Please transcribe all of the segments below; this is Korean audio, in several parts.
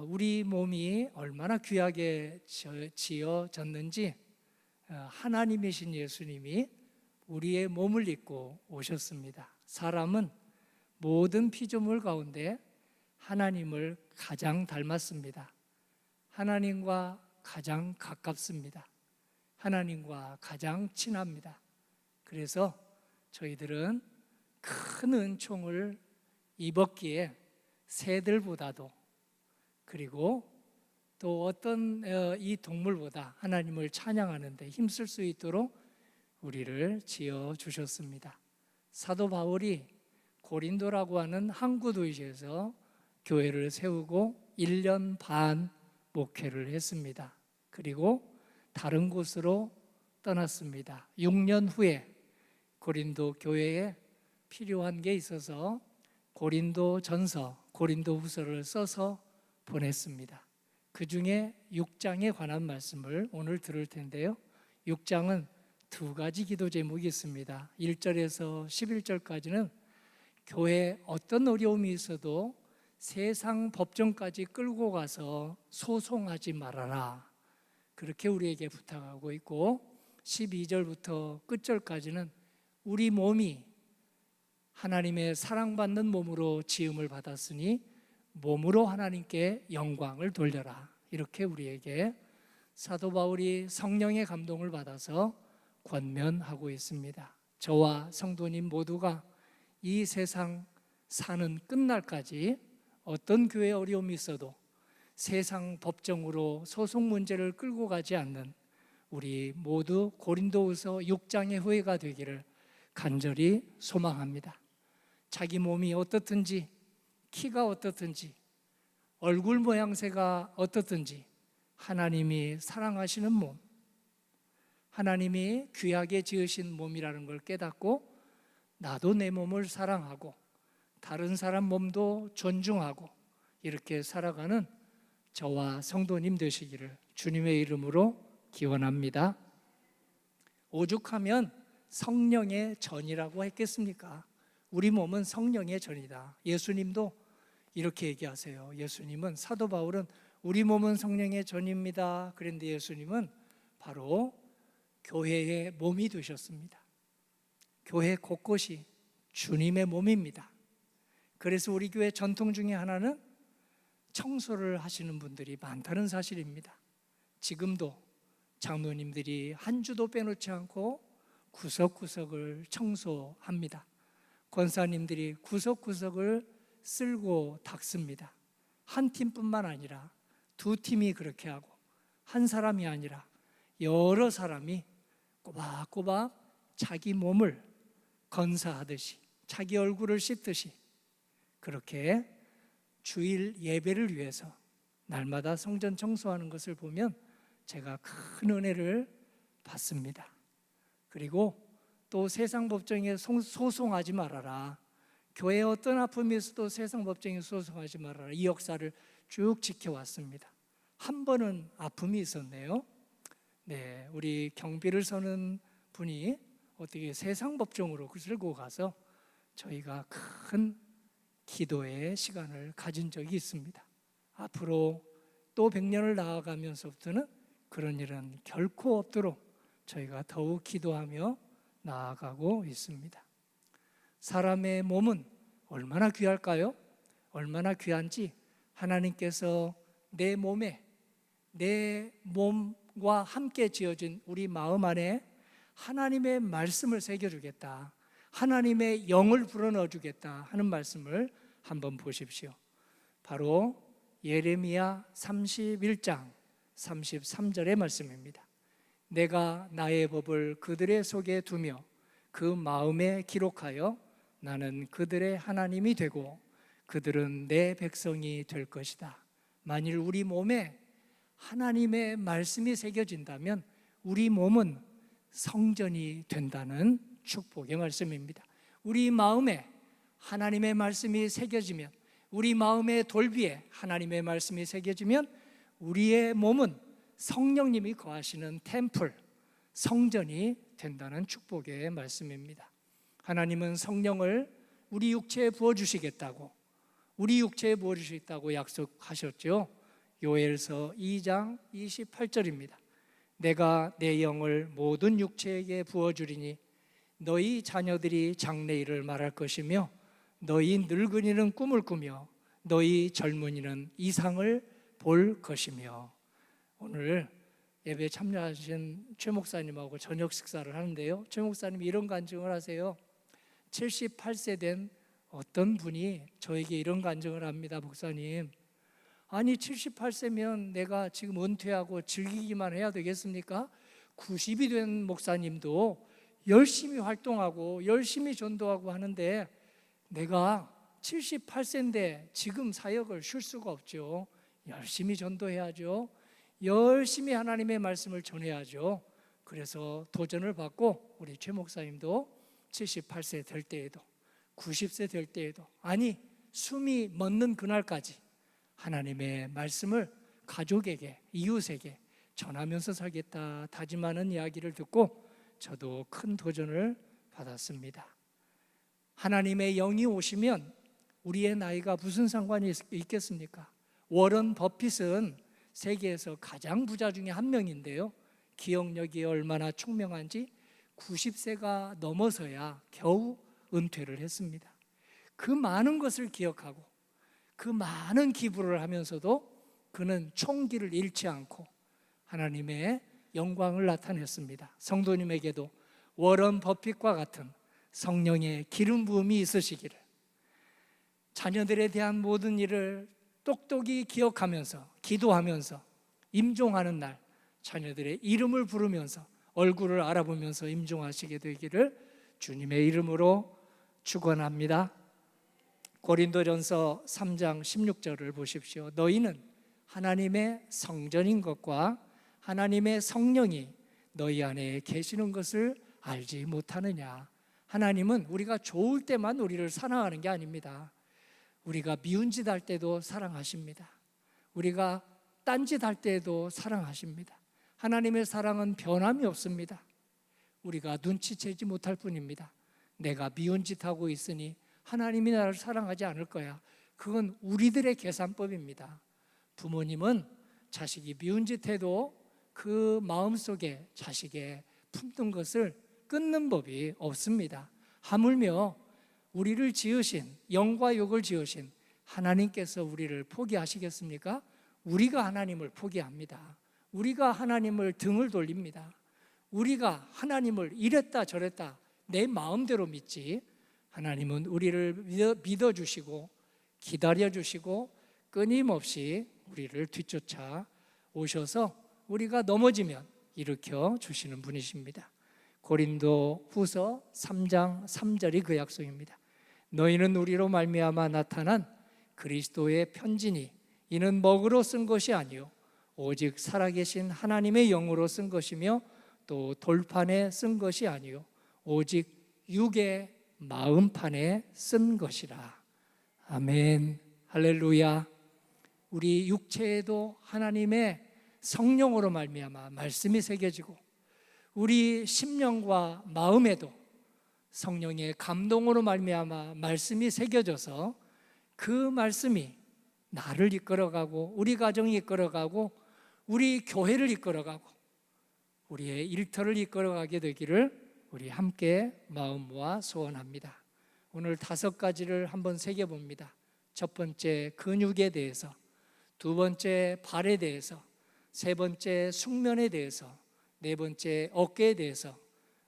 우리 몸이 얼마나 귀하게 지어졌는지 하나님이신 예수님이 우리의 몸을 입고 오셨습니다. 사람은 모든 피조물 가운데 하나님을 가장 닮았습니다. 하나님과 가장 가깝습니다. 하나님과 가장 친합니다. 그래서 저희들은 큰 은총을 입었기에 새들보다도, 그리고 또 어떤 이 동물보다 하나님을 찬양하는 데 힘쓸 수 있도록 우리를 지어주셨습니다. 사도 바울이 고린도라고 하는 항구 도시에서 교회를 세우고 1년 반 목회를 했습니다. 그리고 다른 곳으로 떠났습니다. 6년 후에 고린도 교회에 필요한 게 있어서 고린도 전서, 고린도 후서를 써서 보냈습니다. 그 중에 6장에 관한 말씀을 오늘 들을 텐데요. 6장은 두 가지 기도 제목이 있습니다. 1절에서 11절까지는 교회에 어떤 어려움이 있어도 세상 법정까지 끌고 가서 소송하지 말아라, 그렇게 우리에게 부탁하고 있고, 12절부터 끝절까지는 우리 몸이 하나님의 사랑받는 몸으로 지음을 받았으니 몸으로 하나님께 영광을 돌려라, 이렇게 우리에게 사도 바울이 성령의 감동을 받아서 권면하고 있습니다. 저와 성도님 모두가 이 세상 사는 끝날까지 어떤 교회 어려움이 있어도 세상 법정으로 소송 문제를 끌고 가지 않는 우리 모두 고린도후서 6장의 후회가 되기를 간절히 소망합니다. 자기 몸이 어떻든지, 키가 어떻든지, 얼굴 모양새가 어떻든지 하나님이 사랑하시는 몸, 하나님이 귀하게 지으신 몸이라는 걸 깨닫고 나도 내 몸을 사랑하고 다른 사람 몸도 존중하고 이렇게 살아가는 저와 성도님 되시기를 주님의 이름으로 기원합니다. 오죽하면 성령의 전이라고 했겠습니까? 우리 몸은 성령의 전이다. 예수님도 이렇게 얘기하세요. 예수님은, 사도 바울은 우리 몸은 성령의 전입니다. 그런데 예수님은 바로 교회의 몸이 되셨습니다. 교회 곳곳이 주님의 몸입니다. 그래서 우리 교회 전통 중에 하나는 청소를 하시는 분들이 많다는 사실입니다. 지금도 장로님들이 한 주도 빼놓지 않고 구석구석을 청소합니다. 권사님들이 구석구석을 쓸고 닦습니다. 한 팀뿐만 아니라 두 팀이 그렇게 하고, 한 사람이 아니라 여러 사람이 꼬박꼬박 자기 몸을 건사하듯이, 자기 얼굴을 씻듯이 그렇게 주일 예배를 위해서 날마다 성전 청소하는 것을 보면 제가 큰 은혜를 받습니다. 그리고 또 세상 법정에 소송하지 말아라, 교회에 어떤 아픔이 있어도 세상 법정에 소송하지 말아라, 이 역사를 쭉 지켜왔습니다. 한 번은 아픔이 있었네요. 네, 우리 경비를 서는 분이 어떻게 세상 법정으로 끌고 가서 저희가 큰 기도의 시간을 가진 적이 있습니다. 앞으로 또 100년을 나아가면서부터는 그런 일은 결코 없도록 저희가 더욱 기도하며 나아가고 있습니다. 사람의 몸은 얼마나 귀할까요? 얼마나 귀한지 하나님께서 내 몸에, 내 몸과 함께 지어진 우리 마음 안에 하나님의 말씀을 새겨주겠다, 하나님의 영을 불어넣어 주겠다 하는 말씀을 한번 보십시오. 바로 예레미야 31장 33절의 말씀입니다. 내가 나의 법을 그들의 속에 두며 그 마음에 기록하여 나는 그들의 하나님이 되고 그들은 내 백성이 될 것이다. 만일 우리 몸에 하나님의 말씀이 새겨진다면 우리 몸은 성전이 된다는 축복의 말씀입니다. 우리 마음에 하나님의 말씀이 새겨지면, 우리 마음의 돌비에 하나님의 말씀이 새겨지면 우리의 몸은 성령님이 거하시는 템플, 성전이 된다는 축복의 말씀입니다. 하나님은 성령을 우리 육체에 부어주시겠다고, 우리 육체에 부어주시겠다고 약속하셨죠. 요엘서 2장 28절입니다. 내가 내 영을 모든 육체에게 부어주리니 너희 자녀들이 장래일을 말할 것이며 너희 늙은이는 꿈을 꾸며 너희 젊은이는 이상을 볼 것이며. 오늘 예배에 참여하신 최 목사님하고 저녁 식사를 하는데요, 최 목사님이 이런 간증을 하세요. 78세 된 어떤 분이 저에게 이런 간증을 합니다. 목사님, 아니 78세면 내가 지금 은퇴하고 즐기기만 해야 되겠습니까? 90이 된 목사님도 열심히 활동하고 열심히 전도하고 하는데 내가 78세인데 지금 사역을 쉴 수가 없죠. 열심히 전도해야죠. 열심히 하나님의 말씀을 전해야죠. 그래서 도전을 받고 우리 최 목사님도 78세 될 때에도 90세 될 때에도, 아니 숨이 멎는 그날까지 하나님의 말씀을 가족에게, 이웃에게 전하면서 살겠다 다짐하는 이야기를 듣고 저도 큰 도전을 받았습니다. 하나님의 영이 오시면 우리의 나이가 무슨 상관이 있겠습니까? 워런 버핏은 세계에서 가장 부자 중에 한 명인데요, 기억력이 얼마나 총명한지 90세가 넘어서야 겨우 은퇴를 했습니다. 그 많은 것을 기억하고 그 많은 기부를 하면서도 그는 총기를 잃지 않고 하나님의 영광을 나타냈습니다. 성도님에게도 워런 버핏과 같은 성령의 기름 부음이 있으시기를, 자녀들에 대한 모든 일을 똑똑히 기억하면서 기도하면서 임종하는 날 자녀들의 이름을 부르면서 얼굴을 알아보면서 임종하시게 되기를 주님의 이름으로 축원합니다. 고린도전서 3장 16절을 보십시오. 너희는 하나님의 성전인 것과 하나님의 성령이 너희 안에 계시는 것을 알지 못하느냐. 하나님은 우리가 좋을 때만 우리를 사랑하는 게 아닙니다. 우리가 미운 짓 할 때도 사랑하십니다. 우리가 딴짓 할 때도 사랑하십니다. 하나님의 사랑은 변함이 없습니다. 우리가 눈치채지 못할 뿐입니다. 내가 미운 짓 하고 있으니 하나님이 나를 사랑하지 않을 거야. 그건 우리들의 계산법입니다. 부모님은 자식이 미운 짓 해도 그 마음속에 자식의 품던 것을 끊는 법이 없습니다. 하물며 우리를 지으신, 영과 육을 지으신 하나님께서 우리를 포기하시겠습니까? 우리가 하나님을 포기합니다. 우리가 하나님을 등을 돌립니다. 우리가 하나님을 이랬다 저랬다 내 마음대로 믿지, 하나님은 우리를 믿어주시고 기다려주시고 끊임없이 우리를 뒤쫓아 오셔서 우리가 넘어지면 일으켜 주시는 분이십니다. 고린도 후서 3장 3절이 그 약속입니다. 너희는 우리로 말미암아 나타난 그리스도의 편지니 이는 먹으로 쓴 것이 아니요 오직 살아계신 하나님의 영으로 쓴 것이며 또 돌판에 쓴 것이 아니요 오직 육의 마음판에 쓴 것이라. 아멘. 할렐루야. 우리 육체에도 하나님의 성령으로 말미암아 말씀이 새겨지고 우리 심령과 마음에도 성령의 감동으로 말미암아 말씀이 새겨져서 그 말씀이 나를 이끌어가고 우리 가정이 이끌어가고 우리 교회를 이끌어가고 우리의 일터를 이끌어가게 되기를 우리 함께 마음 모아 소원합니다. 오늘 5가지를 한번 새겨봅니다. 첫 번째 근육에 대해서, 두 번째 발에 대해서, 세 번째 숙면에 대해서, 네 번째 어깨에 대해서,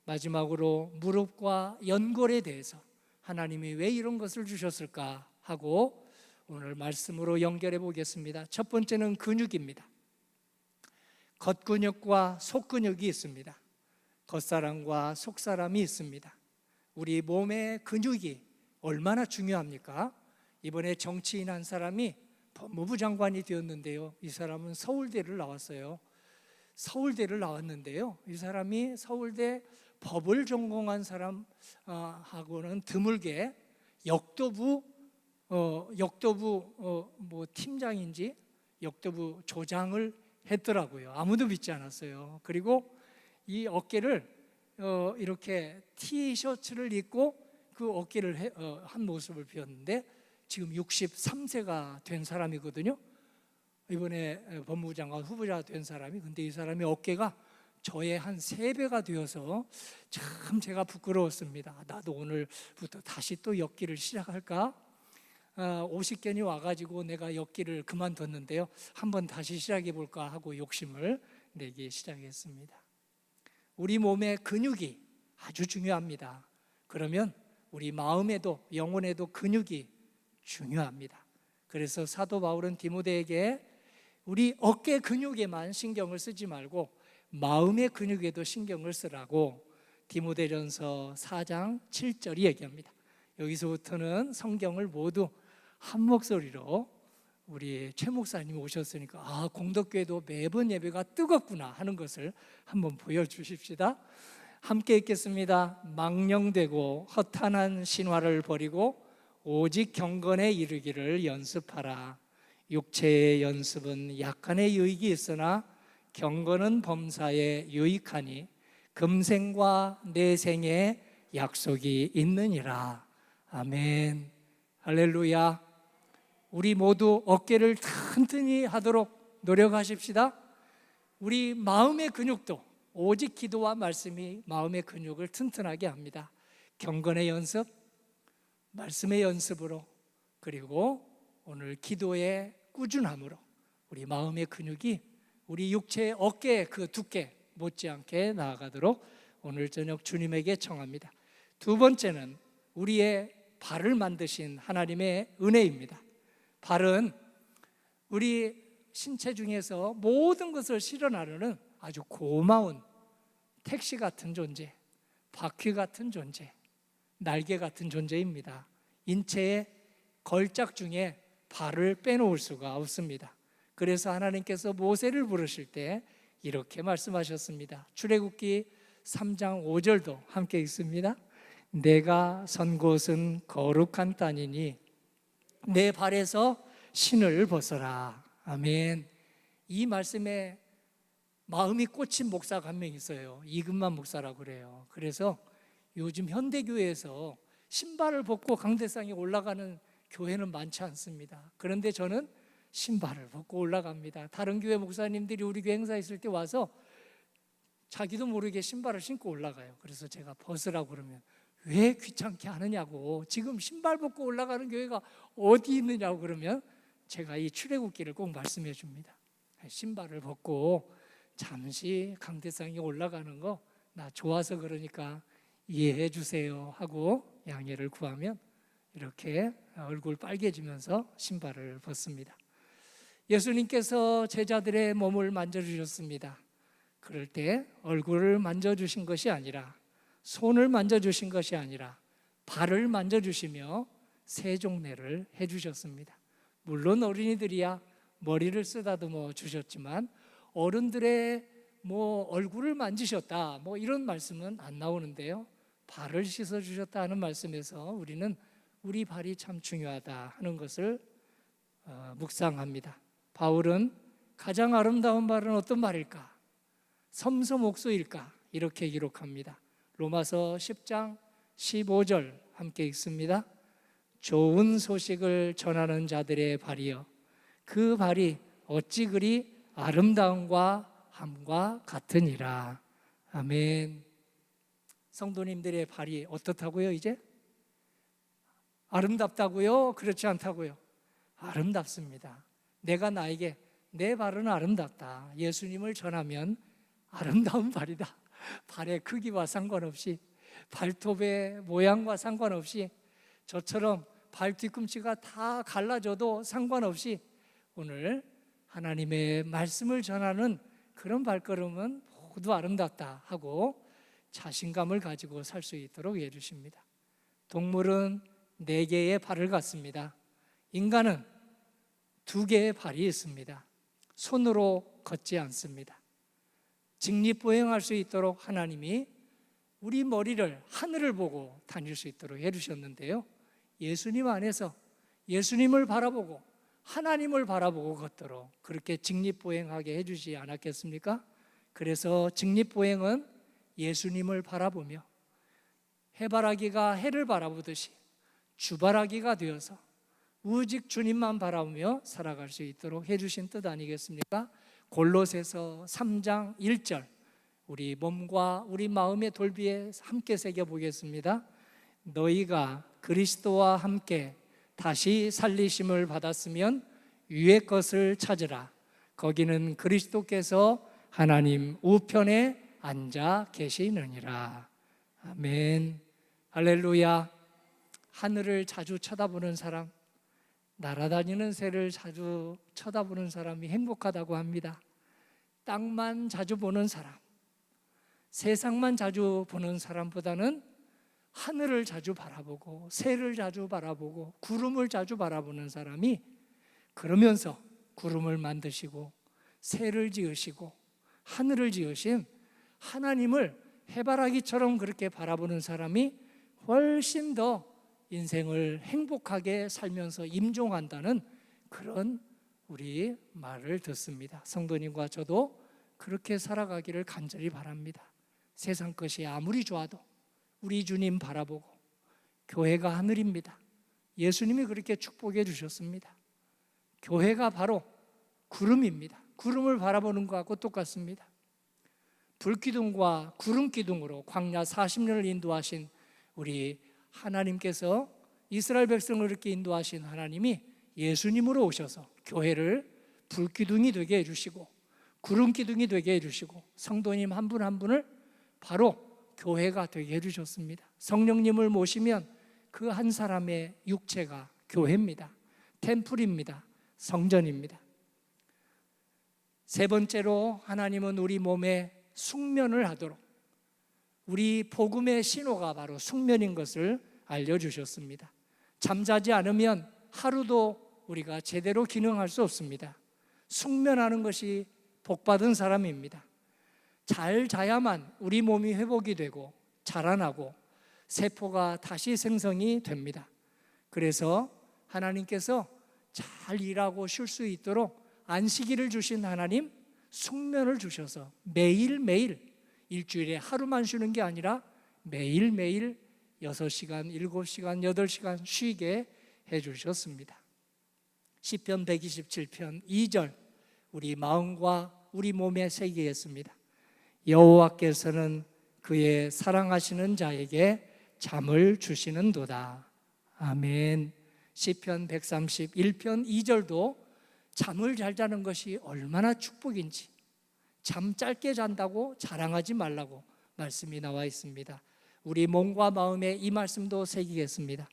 마지막으로 무릎과 연골에 대해서 하나님이 왜 이런 것을 주셨을까 하고 오늘 말씀으로 연결해 보겠습니다. 첫 번째는 근육입니다. 겉근육과 속근육이 있습니다. 겉사람과 속사람이 있습니다. 우리 몸의 근육이 얼마나 중요합니까? 이번에 정치인 한 사람이 법무부 장관이 되었는데요, 이 사람은 서울대를 나왔어요. 서울대를 나왔는데요, 이 사람이 서울대 법을 전공한 사람하고는 드물게 역도부 팀장인지 역도부 조장을 했더라고요. 아무도 믿지 않았어요. 그리고 이 어깨를 이렇게 티셔츠를 입고 그 어깨를 한 모습을 보였는데 지금 63세가 된 사람이거든요. 이번에 법무부 장관 후보자 된 사람이, 근데 이 사람이 어깨가 저의 한 3배가 되어서 참 제가 부끄러웠습니다. 나도 오늘부터 다시 또 엮기를 시작할까? 50견이 와가지고 내가 엮기를 그만뒀는데요, 한번 다시 시작해 볼까 하고 욕심을 내기 시작했습니다. 우리 몸의 근육이 아주 중요합니다. 그러면 우리 마음에도 영혼에도 근육이 중요합니다. 그래서 사도 바울은 디모데에게 우리 어깨 근육에만 신경을 쓰지 말고 마음의 근육에도 신경을 쓰라고 디모데전서 4장 7절이 얘기합니다. 여기서부터는 성경을 모두 한 목소리로, 우리 최 목사님이 오셨으니까 공덕교회도 매번 예배가 뜨겁구나 하는 것을 한번 보여주십시다. 함께 읽겠습니다. 망령되고 허탄한 신화를 버리고 오직 경건에 이르기를 연습하라. 육체의 연습은 약간의 유익이 있으나 경건은 범사에 유익하니 금생과 내생에 약속이 있느니라. 아멘. 할렐루야. 우리 모두 어깨를 튼튼히 하도록 노력하십시다. 우리 마음의 근육도 오직 기도와 말씀이 마음의 근육을 튼튼하게 합니다. 경건의 연습, 말씀의 연습으로, 그리고 오늘 기도의 꾸준함으로 우리 마음의 근육이 우리 육체의 어깨의 그 두께 못지않게 나아가도록 오늘 저녁 주님에게 청합니다. 두 번째는 우리의 발을 만드신 하나님의 은혜입니다. 발은 우리 신체 중에서 모든 것을 실어 나르는 아주 고마운 택시 같은 존재, 바퀴 같은 존재, 날개 같은 존재입니다. 인체의 걸작 중에 발을 빼놓을 수가 없습니다. 그래서 하나님께서 모세를 부르실 때 이렇게 말씀하셨습니다. 출애굽기 3장 5절도 함께 읽습니다. 내가 선 곳은 거룩한 땅이니 내 발에서 신을 벗어라. 아멘. 이 말씀에 마음이 꽂힌 목사가 한 명 있어요. 이금만 목사라고 그래요. 그래서 요즘 현대교회에서 신발을 벗고 강대상에 올라가는 교회는 많지 않습니다. 그런데 저는 신발을 벗고 올라갑니다. 다른 교회 목사님들이 우리 교회 행사 있을 때 와서 자기도 모르게 신발을 신고 올라가요. 그래서 제가 벗으라고 그러면 왜 귀찮게 하느냐고, 지금 신발 벗고 올라가는 교회가 어디 있느냐고 그러면 제가 이 출애굽기를 꼭 말씀해 줍니다. 신발을 벗고 잠시 강대상에 올라가는 거 나 좋아서 그러니까 이해해 주세요 하고 양해를 구하면 이렇게 얼굴 빨개지면서 신발을 벗습니다. 예수님께서 제자들의 몸을 만져주셨습니다. 그럴 때 얼굴을 만져주신 것이 아니라, 손을 만져주신 것이 아니라 발을 만져주시며 세종례를 해주셨습니다. 물론 어린이들이야 머리를 쓰다듬어 주셨지만 어른들의 얼굴을 만지셨다 이런 말씀은 안 나오는데요, 발을 씻어 주셨다 하는 말씀에서 우리는 우리 발이 참 중요하다 하는 것을 묵상합니다. 바울은 가장 아름다운 발은 어떤 발일까? 섬섬옥소일까? 이렇게 기록합니다. 로마서 10장 15절 함께 읽습니다. 좋은 소식을 전하는 자들의 발이여, 그 발이 어찌 그리 아름다움과 함과 같으니라. 아멘. 성도님들의 발이 어떻다고요? 이제 아름답다고요? 그렇지 않다고요? 아름답습니다. 내가 나에게 내 발은 아름답다, 예수님을 전하면 아름다운 발이다. 발의 크기와 상관없이, 발톱의 모양과 상관없이, 저처럼 발 뒤꿈치가 다 갈라져도 상관없이 오늘 하나님의 말씀을 전하는 그런 발걸음은 모두 아름답다 하고 자신감을 가지고 살 수 있도록 해주십니다. 동물은 4개의 발을 갖습니다. 인간은 2개의 발이 있습니다. 손으로 걷지 않습니다. 직립보행할 수 있도록 하나님이 우리 머리를 하늘을 보고 다닐 수 있도록 해주셨는데요, 예수님 안에서 예수님을 바라보고 하나님을 바라보고 걷도록 그렇게 직립보행하게 해주지 않았겠습니까? 그래서 직립보행은 예수님을 바라보며 해바라기가 해를 바라보듯이 주바라기가 되어서 오직 주님만 바라보며 살아갈 수 있도록 해주신 뜻 아니겠습니까? 골로새서 3장 1절, 우리 몸과 우리 마음의 돌비에 함께 새겨보겠습니다. 너희가 그리스도와 함께 다시 살리심을 받았으면 위의 것을 찾으라. 거기는 그리스도께서 하나님 우편에 앉아 계시느니라. 아멘. 할렐루야. 하늘을 자주 쳐다보는 사람, 날아다니는 새를 자주 쳐다보는 사람이 행복하다고 합니다. 땅만 자주 보는 사람, 세상만 자주 보는 사람보다는 하늘을 자주 바라보고 새를 자주 바라보고 구름을 자주 바라보는 사람이, 그러면서 구름을 만드시고 새를 지으시고 하늘을 지으신 하나님을 해바라기처럼 그렇게 바라보는 사람이 훨씬 더 인생을 행복하게 살면서 임종한다는 그런 우리 말을 듣습니다. 성도님과 저도 그렇게 살아가기를 간절히 바랍니다. 세상 것이 아무리 좋아도 우리 주님 바라보고, 교회가 하늘입니다. 예수님이 그렇게 축복해 주셨습니다. 교회가 바로 구름입니다. 구름을 바라보는 것하고 똑같습니다. 불기둥과 구름기둥으로 광야 40년을 인도하신 우리 하나님께서, 이스라엘 백성을 이렇게 인도하신 하나님이 예수님으로 오셔서 교회를 불기둥이 되게 해주시고 구름기둥이 되게 해주시고 성도님 한 분 한 분을 바로 교회가 되게 해주셨습니다. 성령님을 모시면 그 한 사람의 육체가 교회입니다. 템플입니다. 성전입니다. 세 번째로 하나님은 우리 몸에 숙면을 하도록, 우리 복음의 신호가 바로 숙면인 것을 알려주셨습니다. 잠자지 않으면 하루도 우리가 제대로 기능할 수 없습니다. 숙면하는 것이 복받은 사람입니다. 잘 자야만 우리 몸이 회복이 되고 자라나고 세포가 다시 생성이 됩니다. 그래서 하나님께서 잘 일하고 쉴 수 있도록 안식일을 주신 하나님, 숙면을 주셔서 매일매일, 일주일에 하루만 쉬는 게 아니라 매일매일 6시간, 7시간, 8시간 쉬게 해주셨습니다. 시편 127편 2절, 우리 마음과 우리 몸에 새기겠습니다. 여호와께서는 그의 사랑하시는 자에게 잠을 주시는도다. 아멘. 시편 131편 2절도 잠을 잘 자는 것이 얼마나 축복인지, 잠 짧게 잔다고 자랑하지 말라고 말씀이 나와 있습니다. 우리 몸과 마음에 이 말씀도 새기겠습니다.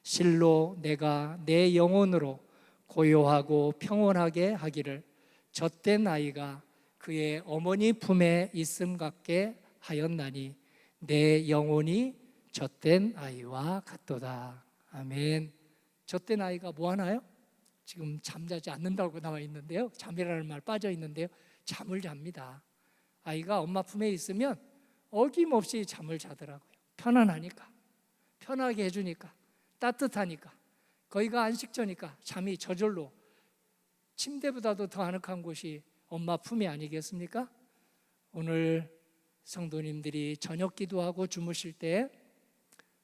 실로 내가 내 영혼으로 고요하고 평온하게 하기를 젖된 아이가 그의 어머니 품에 있음 같게 하였나니 내 영혼이 젖된 아이와 같도다. 아멘. 젖된 아이가 뭐 하나요? 지금 잠자지 않는다고 나와 있는데요, 잠이라는 말 빠져 있는데요, 잠을 잡니다. 아이가 엄마 품에 있으면 어김없이 잠을 자더라고요. 편안하니까, 편하게 해주니까, 따뜻하니까, 거기가 안식처니까 잠이 저절로, 침대보다도 더 아늑한 곳이 엄마 품이 아니겠습니까? 오늘 성도님들이 저녁 기도하고 주무실 때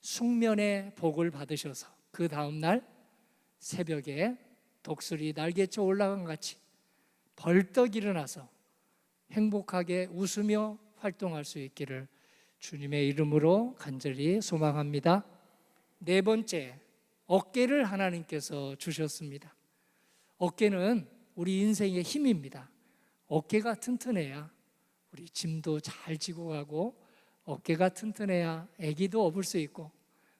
숙면의 복을 받으셔서 그 다음날 새벽에 독수리 날개쳐 올라간 같이 벌떡 일어나서 행복하게 웃으며 활동할 수 있기를 주님의 이름으로 간절히 소망합니다. 네 번째, 어깨를 하나님께서 주셨습니다. 어깨는 우리 인생의 힘입니다. 어깨가 튼튼해야 우리 짐도 잘 지고 가고, 어깨가 튼튼해야 아기도 업을 수 있고,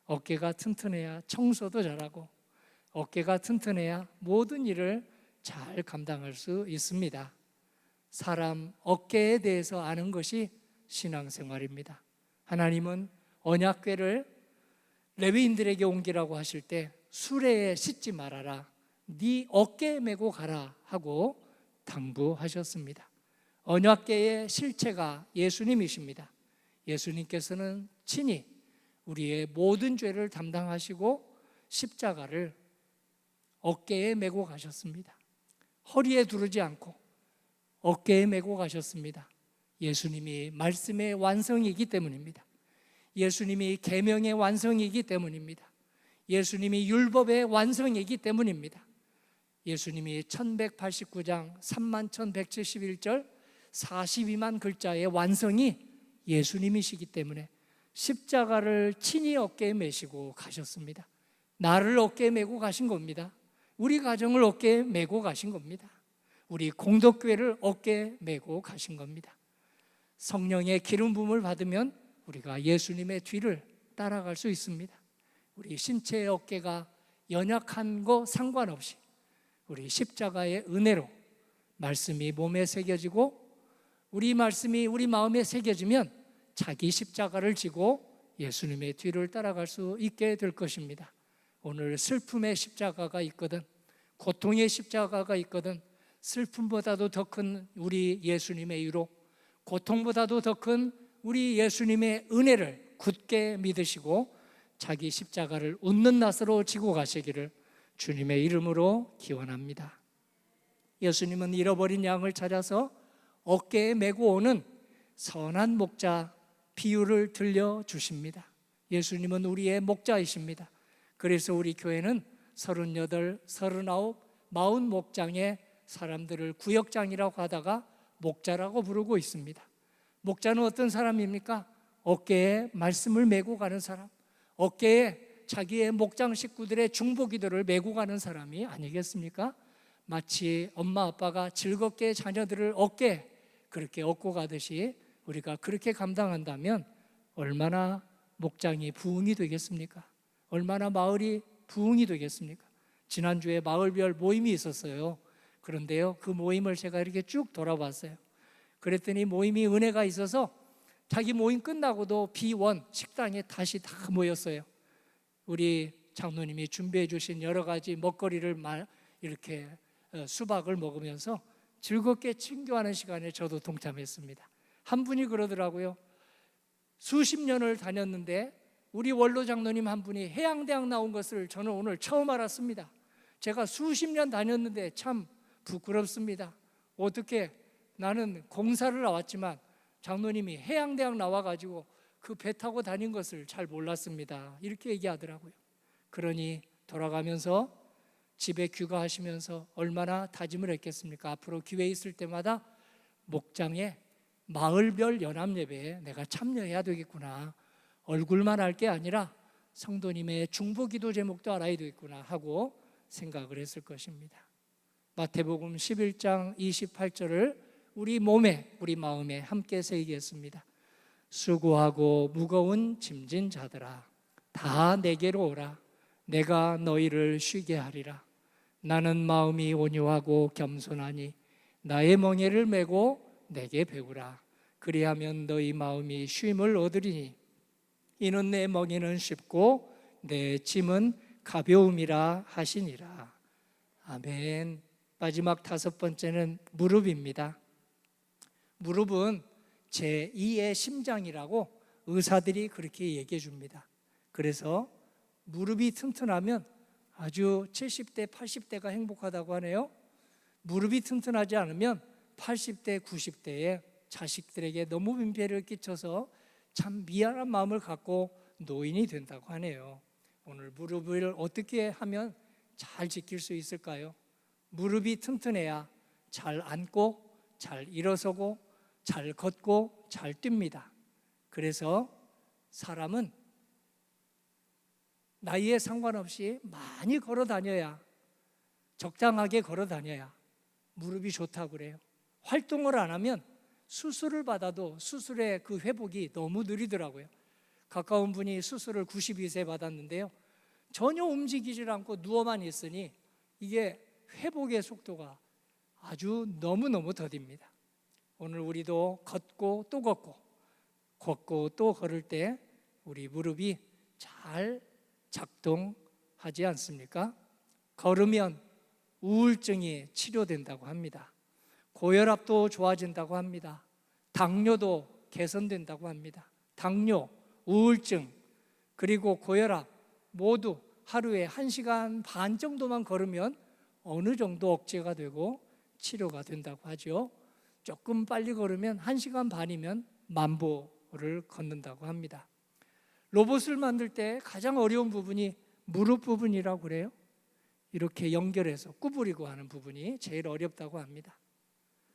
어깨가 튼튼해야 청소도 잘하고, 어깨가 튼튼해야 모든 일을 잘 감당할 수 있습니다. 사람 어깨에 대해서 아는 것이 신앙생활입니다. 하나님은 언약궤를 레위인들에게 옮기라고 하실 때 수레에 싣지 말아라, 네 어깨에 메고 가라 하고 당부하셨습니다. 언약궤의 실체가 예수님이십니다. 예수님께서는 친히 우리의 모든 죄를 담당하시고 십자가를 어깨에 메고 가셨습니다. 허리에 두르지 않고 어깨에 메고 가셨습니다. 예수님이 말씀의 완성이기 때문입니다. 예수님이 계명의 완성이기 때문입니다. 예수님이 율법의 완성이기 때문입니다. 예수님이 1189장 31,171절 42만 글자의 완성이 예수님이시기 때문에 십자가를 친히 어깨에 메시고 가셨습니다. 나를 어깨에 메고 가신 겁니다. 우리 가정을 어깨에 메고 가신 겁니다. 우리 공덕교회를 어깨에 메고 가신 겁니다. 성령의 기름 부음을 받으면 우리가 예수님의 뒤를 따라갈 수 있습니다. 우리 신체의 어깨가 연약한 거 상관없이 우리 십자가의 은혜로 말씀이 몸에 새겨지고 우리 말씀이 우리 마음에 새겨지면 자기 십자가를 지고 예수님의 뒤를 따라갈 수 있게 될 것입니다. 오늘 슬픔의 십자가가 있거든, 고통의 십자가가 있거든, 슬픔보다도 더 큰 우리 예수님의 위로, 고통보다도 더 큰 우리 예수님의 은혜를 굳게 믿으시고 자기 십자가를 웃는 낯으로 지고 가시기를 주님의 이름으로 기원합니다. 예수님은 잃어버린 양을 찾아서 어깨에 메고 오는 선한 목자 비유를 들려주십니다. 예수님은 우리의 목자이십니다. 그래서 우리 교회는 38, 39, 40 목장의 사람들을 구역장이라고 하다가 목자라고 부르고 있습니다. 목자는 어떤 사람입니까? 어깨에 말씀을 메고 가는 사람, 어깨에 자기의 목장 식구들의 중보기도를 메고 가는 사람이 아니겠습니까? 마치 엄마 아빠가 즐겁게 자녀들을 어깨에 그렇게 업고 가듯이 우리가 그렇게 감당한다면 얼마나 목장이 부흥이 되겠습니까? 얼마나 마을이 부흥이 되겠습니까? 지난주에 마을별 모임이 있었어요. 그런데요, 그 모임을 제가 이렇게 쭉 돌아봤어요. 그랬더니 모임이 은혜가 있어서 자기 모임 끝나고도 B1 식당에 다시 다 모였어요. 우리 장로님이 준비해 주신 여러 가지 먹거리를 이렇게 수박을 먹으면서 즐겁게 친교하는 시간에 저도 동참했습니다. 한 분이 그러더라고요. 수십 년을 다녔는데 우리 원로 장로님 한 분이 해양대학 나온 것을 저는 오늘 처음 알았습니다. 제가 수십 년 다녔는데 참 부끄럽습니다. 어떻게 나는 공사를 나왔지만 장로님이 해양대학 나와가지고 그 배 타고 다닌 것을 잘 몰랐습니다. 이렇게 얘기하더라고요. 그러니 돌아가면서 집에 귀가하시면서 얼마나 다짐을 했겠습니까? 앞으로 기회 있을 때마다 목장에 마을별 연합예배에 내가 참여해야 되겠구나. 얼굴만 알 게 아니라 성도님의 중보기도 제목도 알아야 되겠구나 하고 생각을 했을 것입니다. 마태복음 11장 28절을 우리 몸에, 우리 마음에 함께 새기겠습니다. 수고하고 무거운 짐진 자들아, 다 내게로 오라. 내가 너희를 쉬게 하리라. 나는 마음이 온유하고 겸손하니 나의 멍에를 메고 내게 배우라. 그리하면 너희 마음이 쉼을 얻으리니 이는 내 멍에는 쉽고 내 짐은 가벼움이라 하시니라. 아멘. 마지막 5번째는 무릎입니다. 무릎은 제2의 심장이라고 의사들이 그렇게 얘기해 줍니다. 그래서 무릎이 튼튼하면 아주 70대, 80대가 행복하다고 하네요. 무릎이 튼튼하지 않으면 80대, 90대에 자식들에게 너무 민폐를 끼쳐서 참 미안한 마음을 갖고 노인이 된다고 하네요. 오늘 무릎을 어떻게 하면 잘 지킬 수 있을까요? 무릎이 튼튼해야 잘 앉고 잘 일어서고 잘 걷고 잘 뜁니다. 그래서 사람은 나이에 상관없이 많이 걸어 다녀야, 적당하게 걸어 다녀야 무릎이 좋다고 그래요. 활동을 안 하면 수술을 받아도 수술의 그 회복이 너무 느리더라고요. 가까운 분이 수술을 92세 받았는데요, 전혀 움직이질 않고 누워만 있으니 이게 회복의 속도가 아주 너무너무 더딥니다. 오늘 우리도 걷고 또 걷고 걷고 또 걸을 때 우리 무릎이 잘 작동하지 않습니까? 걸으면 우울증이 치료된다고 합니다. 고혈압도 좋아진다고 합니다. 당뇨도 개선된다고 합니다. 당뇨, 우울증, 그리고 고혈압 모두 하루에 1시간 반 정도만 걸으면 어느 정도 억제가 되고 치료가 된다고 하죠. 조금 빨리 걸으면 1시간 반이면 10,000보를 걷는다고 합니다. 로봇을 만들 때 가장 어려운 부분이 무릎 부분이라고 그래요. 이렇게 연결해서 구부리고 하는 부분이 제일 어렵다고 합니다.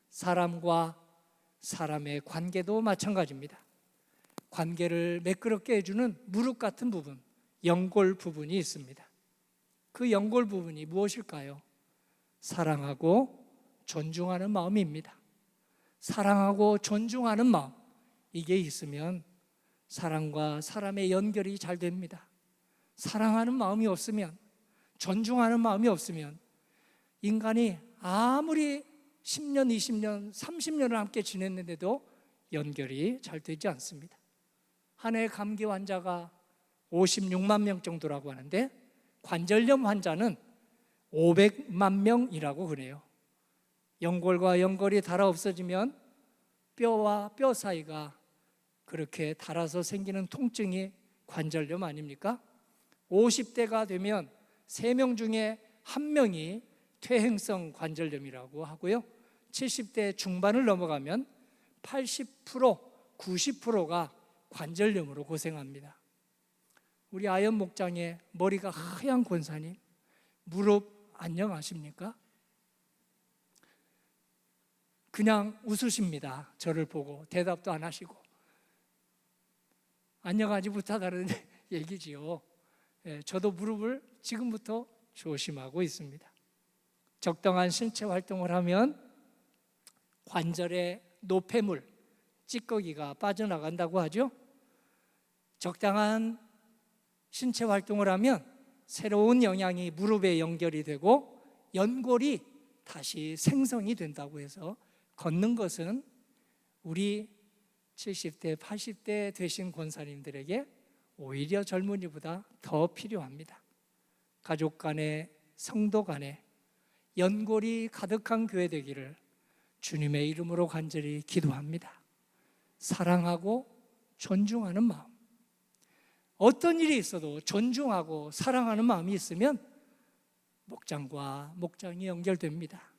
사람과 사람의 관계도 마찬가지입니다. 관계를 매끄럽게 해주는 무릎 같은 부분, 연골 부분이 있습니다. 그 연골 부분이 무엇일까요? 사랑하고 존중하는 마음입니다. 사랑하고 존중하는 마음, 이게 있으면 사람과 사람의 연결이 잘 됩니다. 사랑하는 마음이 없으면, 존중하는 마음이 없으면 인간이 아무리 10년, 20년, 30년을 함께 지냈는데도 연결이 잘 되지 않습니다. 한 해 감기 환자가 56만 명 정도라고 하는데 관절염 환자는 500만 명이라고 그래요. 연골과 연골이 닳아 없어지면 뼈와 뼈 사이가 그렇게 닳아서 생기는 통증이 관절염 아닙니까? 50대가 되면 3명 중에 1명이 퇴행성 관절염이라고 하고요. 70대 중반을 넘어가면 80%, 90%가 관절염으로 고생합니다. 우리 아연 목장의 머리가 하얀 권사님, 무릎 안녕하십니까? 그냥 웃으십니다. 저를 보고 대답도 안 하시고. 안녕하지 못하다는 얘기지요. 저도 무릎을 지금부터 조심하고 있습니다. 적당한 신체 활동을 하면 관절의 노폐물, 찌꺼기가 빠져나간다고 하죠. 적당한 신체 활동을 하면 새로운 영양이 무릎에 연결이 되고 연골이 다시 생성이 된다고 해서 걷는 것은 우리 70대, 80대 되신 권사님들에게 오히려 젊은이보다 더 필요합니다. 가족 간에, 성도 간에 연골이 가득한 교회 되기를 주님의 이름으로 간절히 기도합니다. 사랑하고 존중하는 마음, 어떤 일이 있어도 존중하고 사랑하는 마음이 있으면 목장과 목장이 연결됩니다.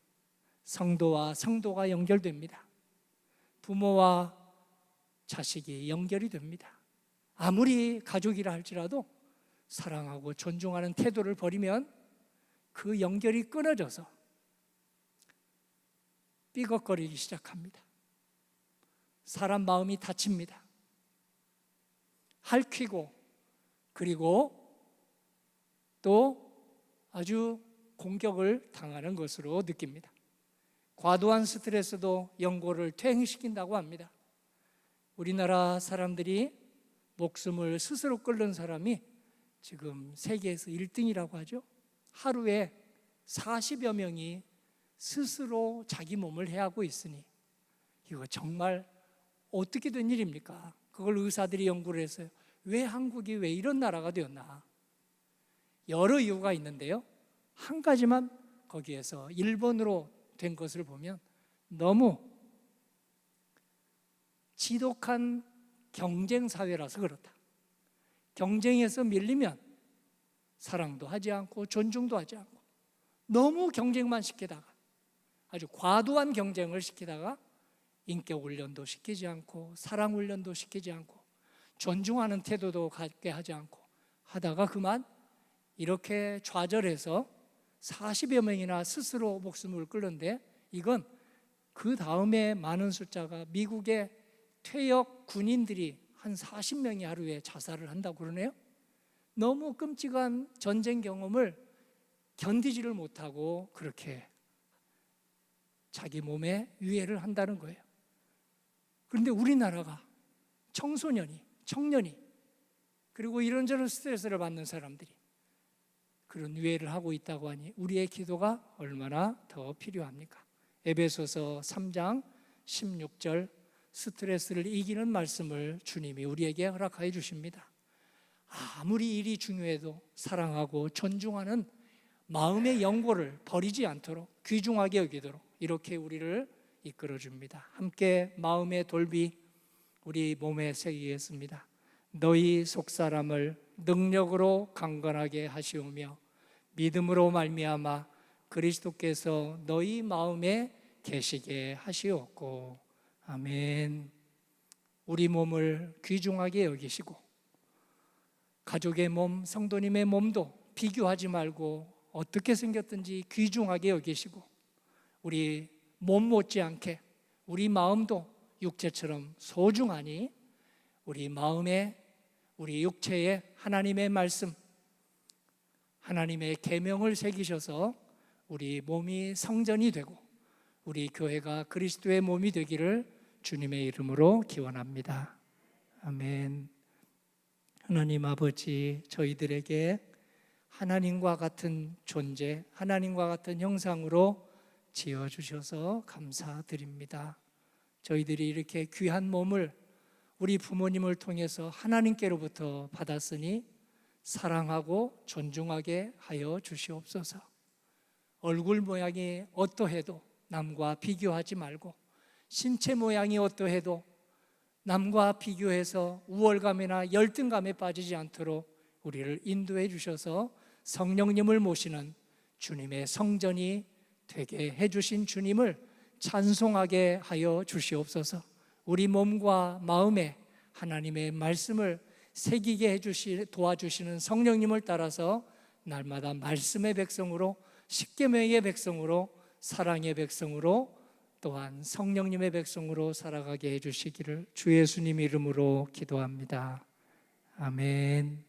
성도와 성도가 연결됩니다. 부모와 자식이 연결이 됩니다. 아무리 가족이라 할지라도 사랑하고 존중하는 태도를 버리면 그 연결이 끊어져서 삐걱거리기 시작합니다. 사람 마음이 다칩니다. 핥히고 그리고 또 아주 공격을 당하는 것으로 느낍니다. 과도한 스트레스도 연골을 퇴행시킨다고 합니다. 우리나라 사람들이 목숨을 스스로 끊는 사람이 지금 세계에서 1등이라고 하죠. 하루에 40여 명이 스스로 자기 몸을 해하고 있으니 이거 정말 어떻게 된 일입니까? 그걸 의사들이 연구를 했어요. 왜 한국이 왜 이런 나라가 되었나? 여러 이유가 있는데요. 한 가지만 거기에서 1번으로 된 것을 보면 너무 지독한 경쟁 사회라서 그렇다. 경쟁에서 밀리면 사랑도 하지 않고 존중도 하지 않고 너무 경쟁만 시키다가 아주 과도한 경쟁을 시키다가 인격 훈련도 시키지 않고 사랑 훈련도 시키지 않고 존중하는 태도도 갖게 하지 않고 하다가 그만 이렇게 좌절해서 40여 명이나 스스로 목숨을 끊는데 이건 그 다음에 많은 숫자가 미국의 퇴역 군인들이 한 40명이 하루에 자살을 한다고 그러네요. 너무 끔찍한 전쟁 경험을 견디지를 못하고 그렇게 자기 몸에 유해를 한다는 거예요. 그런데 우리나라가 청소년이, 청년이 그리고 이런저런 스트레스를 받는 사람들이 그런 유해를 하고 있다고 하니 우리의 기도가 얼마나 더 필요합니까? 에베소서 3장 16절 스트레스를 이기는 말씀을 주님이 우리에게 허락하여 주십니다. 아무리 일이 중요해도 사랑하고 존중하는 마음의 연골을 버리지 않도록 귀중하게 여기도록 이렇게 우리를 이끌어줍니다. 함께 마음의 돌비 우리 몸에 새기겠습니다. 너희 속사람을 능력으로 강건하게 하시오며 믿음으로 말미암아 그리스도께서 너희 마음에 계시게 하시옵고. 아멘. 우리 몸을 귀중하게 여기시고 가족의 몸, 성도님의 몸도 비교하지 말고 어떻게 생겼든지 귀중하게 여기시고 우리 몸 못지않게 우리 마음도 육체처럼 소중하니 우리 마음에 우리 육체에 하나님의 말씀, 하나님의 계명을 새기셔서 우리 몸이 성전이 되고 우리 교회가 그리스도의 몸이 되기를 주님의 이름으로 기원합니다. 아멘. 하나님 아버지, 저희들에게 하나님과 같은 존재, 하나님과 같은 형상으로 지어주셔서 감사드립니다. 저희들이 이렇게 귀한 몸을 우리 부모님을 통해서 하나님께로부터 받았으니 사랑하고 존중하게 하여 주시옵소서. 얼굴 모양이 어떠해도 남과 비교하지 말고 신체 모양이 어떠해도 남과 비교해서 우월감이나 열등감에 빠지지 않도록 우리를 인도해 주셔서 성령님을 모시는 주님의 성전이 되게 해주신 주님을 찬송하게 하여 주시옵소서. 우리 몸과 마음에 하나님의 말씀을 새기게 도와주시는 성령님을 따라서 날마다 말씀의 백성으로, 십계명의 백성으로, 사랑의 백성으로, 또한 성령님의 백성으로 살아가게 해주시기를 주 예수님 이름으로 기도합니다. 아멘.